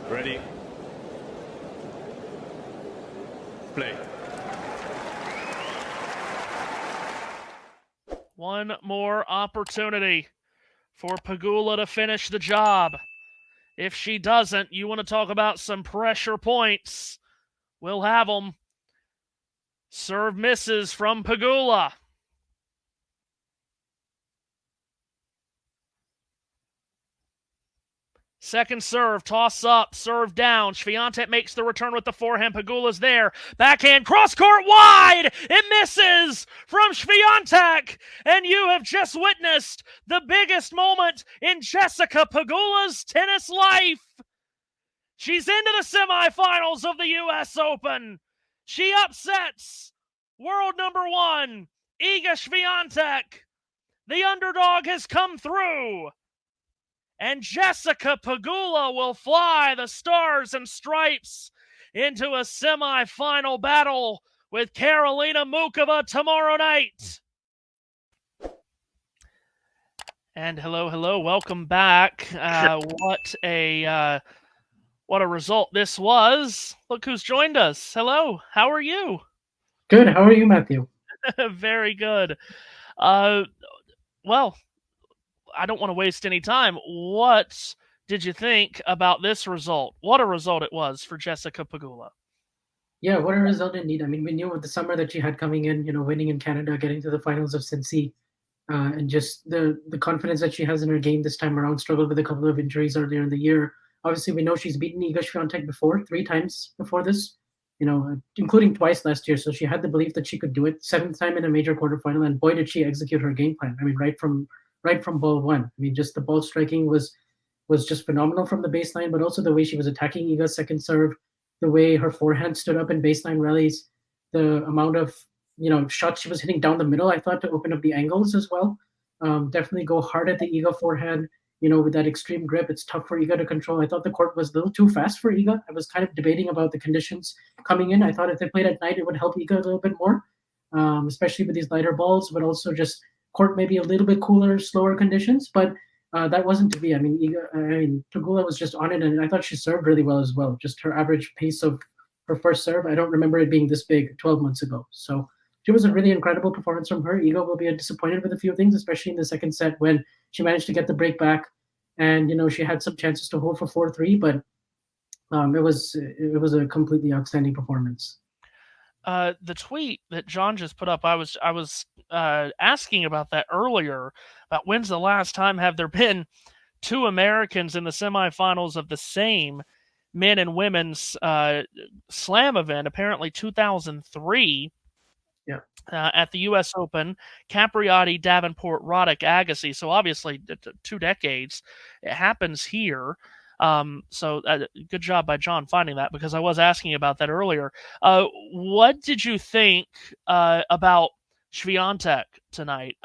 Ready. Play. One more opportunity for Pegula to finish the job. If she doesn't, you want to talk about some pressure points. We'll have them. Serve misses from Pegula. Second serve, toss up, serve down. Swiatek makes the return with the forehand. Pegula's there. Backhand, cross court, wide! It misses from Swiatek! And you have just witnessed the biggest moment in Jessica Pegula's tennis life. She's into the semifinals of the U.S. Open. She upsets world number one, Iga Swiatek. The underdog has come through. And Jessica Pegula will fly the stars and stripes into a semifinal battle with Karolina Muchova tomorrow night. And hello, welcome back. What a result this was. Look who's joined us. Hello, how are you? Good, how are you, Matthew? Very good. Well, I don't want to waste any time. What did you think about this result? What a result it was for Jessica Pegula. Yeah, what a result indeed. I mean, we knew with the summer that she had coming in, winning in Canada, getting to the finals of Cincy, and just the confidence that she has in her game this time around. Struggled with a couple of injuries earlier in the year. Obviously, we know she's beaten Iga Swiatek before, 3 times before this, including twice last year. So she had the belief that she could do it. 7th time in a major quarterfinal, and boy, did she execute her game plan. I mean, right from ball one. I mean, just the ball striking was just phenomenal from the baseline, but also the way she was attacking Iga's second serve, the way her forehand stood up in baseline rallies, the amount of shots she was hitting down the middle, I thought, to open up the angles as well. Definitely go hard at the Iga forehand. With that extreme grip, it's tough for Iga to control. I thought the court was a little too fast for Iga. I was kind of debating about the conditions coming in. I thought if they played at night, it would help Iga a little bit more, especially with these lighter balls, but also just court maybe a little bit cooler, slower conditions. But that wasn't to be. I mean, Pegula was just on it, and I thought she served really well as well. Just her average pace of her first serve, I don't remember it being this big 12 months ago. So it was a really incredible performance from her. Iga will be disappointed with a few things, especially in the second set when she managed to get the break back, and she had some chances to hold for 4-3, but it was a completely outstanding performance. The tweet that John just put up, I was asking about that earlier. About when's the last time have there been two Americans in the semifinals of the same men and women's slam event? Apparently, 2003. Yeah. At the U.S. Open, Capriati, Davenport, Roddick, Agassi. So obviously, 2 decades. It happens here. So good job by John finding that, because I was asking about that earlier. What did you think about Swiatek tonight?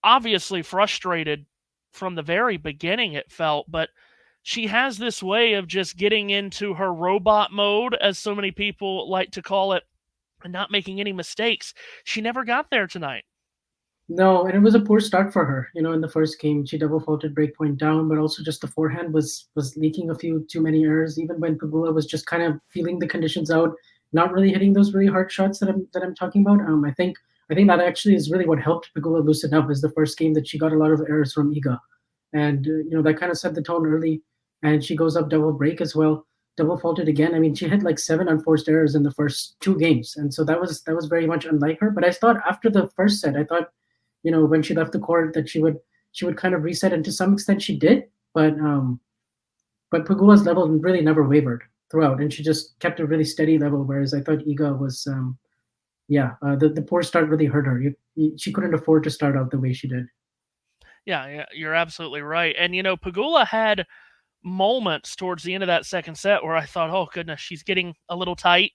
Obviously frustrated from the very beginning, it felt, but she has this way of just getting into her robot mode, as so many people like to call it, and not making any mistakes. She never got there tonight. No, and it was a poor start for her. In the first game, she double faulted breakpoint down, but also just the forehand was leaking a few too many errors. Even when Pegula was just kind of feeling the conditions out, not really hitting those really hard shots that I'm talking about. I think that actually is really what helped Pegula loosen up. Is the first game that she got a lot of errors from Iga, and that kind of set the tone early. And she goes up double break as well, double faulted again. I mean, she had like 7 unforced errors in the first 2 games, and so that was very much unlike her. But I thought after the first set, I thought, when she left the court, that she would kind of reset, and to some extent she did. But Pegula's level really never wavered throughout, and she just kept a really steady level. Whereas I thought Iga was, the poor start really hurt her. She couldn't afford to start out the way she did. Yeah, you're absolutely right. And Pegula had moments towards the end of that second set where I thought, oh goodness, she's getting a little tight.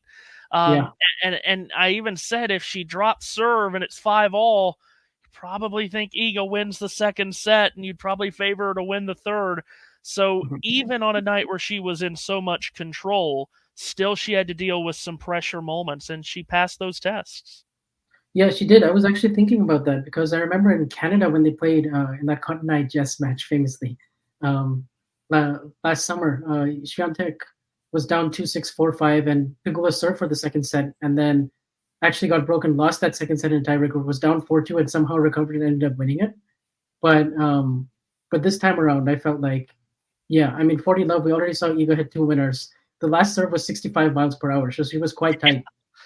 And I even said if she drops serve and it's 5-all, probably think Iga wins the second set, and you'd probably favor her to win the third. So even on a night where she was in so much control, still she had to deal with some pressure moments, and she passed those tests. Yeah, she did. I was actually thinking about that because I remember in Canada when they played in that Cotton Eye Jess match famously, last summer. Swiatek was down 2-6, 4-5, and Pegula served for the second set, and then actually got broken, lost that second set in a tiebreaker, was down 4-2, and somehow recovered and ended up winning it. But this time around, I felt like, yeah, I mean, 40 love. We already saw Iga hit two winners. The last serve was 65 miles per hour, so she was quite tight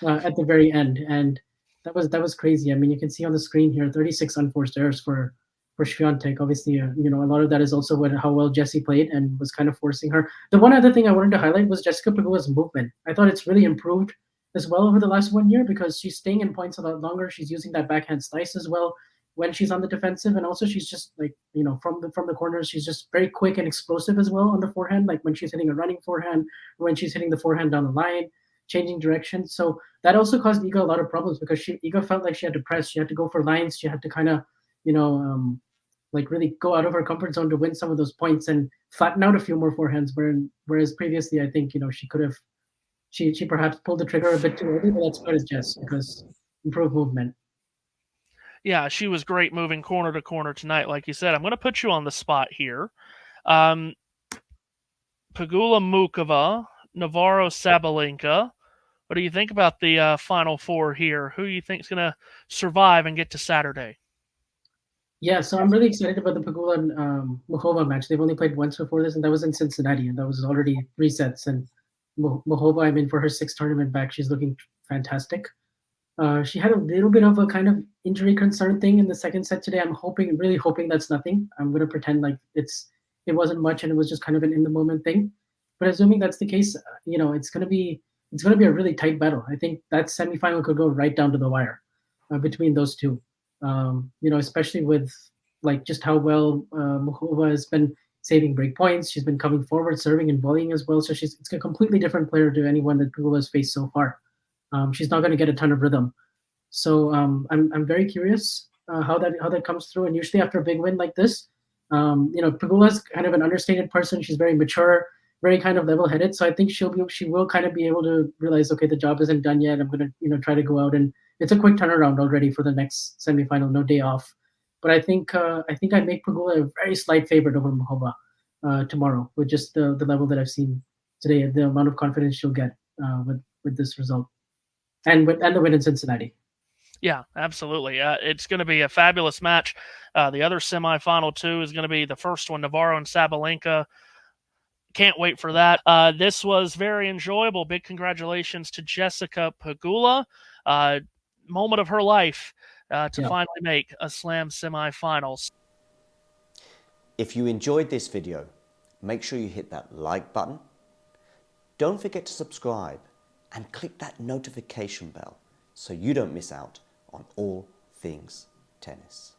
at the very end, and that was crazy. I mean, you can see on the screen here, 36 unforced errors for Swiatek. Obviously, a lot of that is also how well Jessie played and was kind of forcing her. The one other thing I wanted to highlight was Jessica Pegula's movement. I thought it's really improved as well over the last 1 year because she's staying in points a lot longer. She's using that backhand slice as well when she's on the defensive, and also she's just like from the corners, she's just very quick and explosive as well on the forehand. Like when she's hitting a running forehand, when she's hitting the forehand down the line, changing direction. So that also caused Iga a lot of problems because Iga felt like she had to press, she had to go for lines, she had to kind of you know like really go out of her comfort zone to win some of those points and flatten out a few more forehands. Whereas previously, I think she could have she perhaps pulled the trigger a bit too early, but that's good as Jess because improved movement. Yeah, she was great moving corner to corner tonight. Like you said, I'm going to put you on the spot here. Pegula Mukova, Navarro Sabalenka. What do you think about the final four here? Who do you think is going to survive and get to Saturday? Yeah, so I'm really excited about the Pegula and Muchova match. They've only played once before this, and that was in Cincinnati, and that was already 3 sets. And Muchova, I mean, for her sixth tournament back, she's looking fantastic. She had a little bit of a kind of injury concern thing in the second set today. I'm really hoping that's nothing. I'm gonna pretend like it wasn't much and it was just kind of an in the moment thing. But assuming that's the case, it's gonna be a really tight battle. I think that semifinal could go right down to the wire between those two. Especially with like just how well Muchova has been saving break points. She's been coming forward, serving and volleying as well. So it's a completely different player to anyone that Pegula has faced so far. She's not going to get a ton of rhythm. So I'm very curious how that comes through. And usually after a big win like this, Pegula's kind of an understated person. She's very mature, very kind of level-headed. So I think she will kind of be able to realize, okay, the job isn't done yet. I'm gonna try to go out, and it's a quick turnaround already for the next semifinal, no day off. But I make Pegula a very slight favorite over Muchova tomorrow with just the level that I've seen today, the amount of confidence she'll get with this result and the win in Cincinnati. Yeah, absolutely. It's going to be a fabulous match. The other semifinal, too, is going to be the first one, Navarro and Sabalenka. Can't wait for that. This was very enjoyable. Big congratulations to Jessica Pegula. Moment of her life to finally make a Slam semifinals. If you enjoyed this video, make sure you hit that like button. Don't forget to subscribe and click that notification bell so you don't miss out on all things tennis.